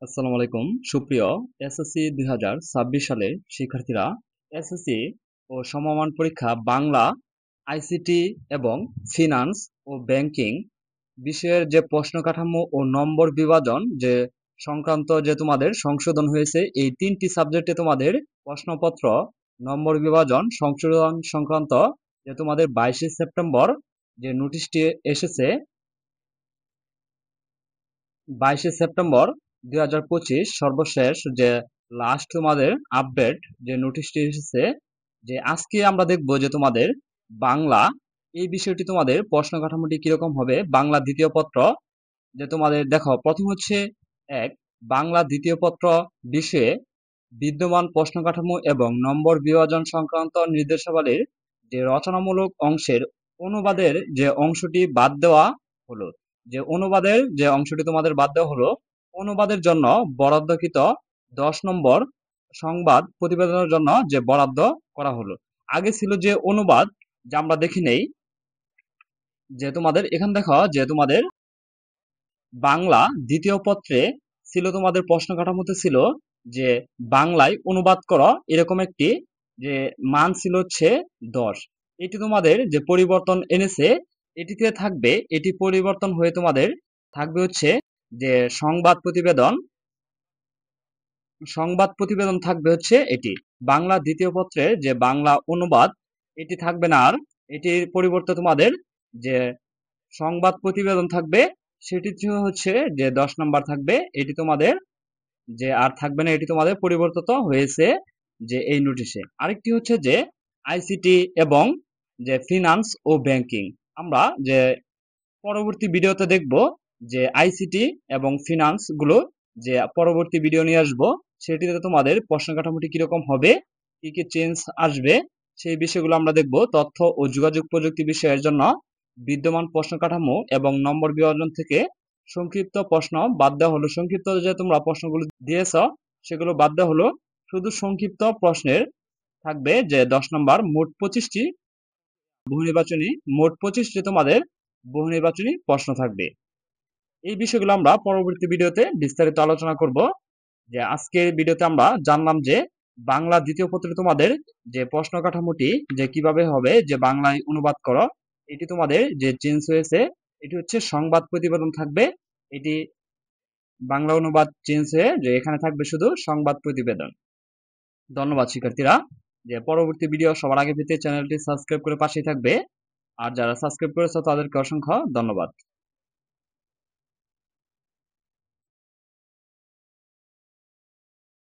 আসসালামু আলাইকুম সুপ্রিয় এসএসসি 2026 সালের শিক্ষার্থীরা। এসএসসি ও সমমান পরীক্ষা বাংলা, আইসিটি এবং ফিনান্স ও ব্যাংকিং বিষয়ের যে প্রশ্ন কাঠামো ও নম্বর বিভাজন যে সংক্রান্ত যে তোমাদের সংশোধন হয়েছে, এই 3টি সাবজেক্টে তোমাদের প্রশ্নপত্র নম্বর বিভাজন সংশোধন সংক্রান্ত যে তোমাদের 22শে সেপ্টেম্বর যে নোটিশটি এসেছে, 22শে সেপ্টেম্বর 2025 সর্বশেষ যে লাস্ট তোমাদের আপডেট যে নোটিশটি এসেছে, যে আজকে আমরা দেখব যে তোমাদের বাংলা এই বিষয়টি তোমাদের প্রশ্ন কাঠামোটি কিরকম হবে। বাংলা দ্বিতীয় পত্র যে তোমাদের দেখো, প্রথম হচ্ছে এক, বাংলা দ্বিতীয় পত্র বিষয়ে বিদ্যমান প্রশ্ন কাঠামো এবং নম্বর বিভাজন সংক্রান্ত নির্দেশাবলীর যে রচনামূলক অংশের অনুবাদের যে অংশটি বাদ দেওয়া হলো। যে অনুবাদের যে অংশটি তোমাদের বাদ দেওয়া হলো, অনুবাদের জন্য বরাদ্দকৃত 10 নম্বর সংবাদ প্রতিবেদনের জন্য যে বরাদ্দ করা হলো। আগে ছিল যে অনুবাদ, যা আমরা দেখি নেই, যে তোমাদের এখানে দেখো যে তোমাদের বাংলা দ্বিতীয় পত্রে ছিল তোমাদের প্রশ্ন কাঠামোতে ছিল যে বাংলায় অনুবাদ করো, এরকম একটি যে মান ছিল হচ্ছে 10। এটি তোমাদের যে পরিবর্তন এনেছে, এটিতে থাকবে, এটি পরিবর্তন হয়ে তোমাদের থাকবে হচ্ছে যে সংবাদ প্রতিবেদন থাকবে হচ্ছে এটি। বাংলা দ্বিতীয় পত্রের যে বাংলা অনুবাদ, এটি থাকবে না আর, এটির পরিবর্তে তোমাদের যে সংবাদ প্রতিবেদন থাকবে, সেটি হচ্ছে যে 10 নম্বর থাকবে। এটি তোমাদের যে আর থাকবে না, এটি তোমাদের পরিবর্তিত হয়েছে যে এই নোটিশে। আরেকটি হচ্ছে যে আইসিটি এবং যে ফিনান্স ও ব্যাংকিং। আমরা যে পরবর্তী ভিডিওতে দেখব যে আইসিটি এবং ফিনান্স গুলো যে পরবর্তী ভিডিও নিয়ে আসবো, সেটিতে তোমাদের প্রশ্ন কাঠামোটি কিরকম হবে, কি কি চেঞ্জ আসবে, সেই বিষয়গুলো আমরা দেখব। তথ্য ও যোগাযোগ প্রযুক্তি বিষয়ের জন্য বিদ্যমান প্রশ্ন কাঠামো এবং নম্বর বিভাজন থেকে সংক্ষিপ্ত প্রশ্ন বাদ দেওয়া হলো। সংক্ষিপ্ত যে তোমরা প্রশ্নগুলো দিয়েছ, সেগুলো বাদ দেওয়া হলো। শুধু সংক্ষিপ্ত প্রশ্নের থাকবে যে 10 নম্বর, মোট 25টি তোমাদের বহু নির্বাচনী প্রশ্ন থাকবে। এই বিষয়গুলো আমরা পরবর্তী ভিডিওতে বিস্তারিত আলোচনা করব। যে আজকের ভিডিওতে আমরা জানলাম যে বাংলা দ্বিতীয় পত্রে তোমাদের যে প্রশ্ন কাঠামোটি যে কিভাবে হবে, যে বাংলায় অনুবাদ করো, এটি তোমাদের যে চেঞ্জ হয়েছে, এটি হচ্ছে সংবাদ প্রতিবেদন থাকবে। এটি বাংলা অনুবাদ চেঞ্জ হয়ে যে এখানে থাকবে শুধু সংবাদ প্রতিবেদন। ধন্যবাদ শিক্ষার্থীরা। যে পরবর্তী ভিডিও সবার আগে পেতে চ্যানেলটি সাবস্ক্রাইব করে পাশেই থাকবে। আর যারা সাবস্ক্রাইব করেছো তাদেরকে অসংখ্য ধন্যবাদ।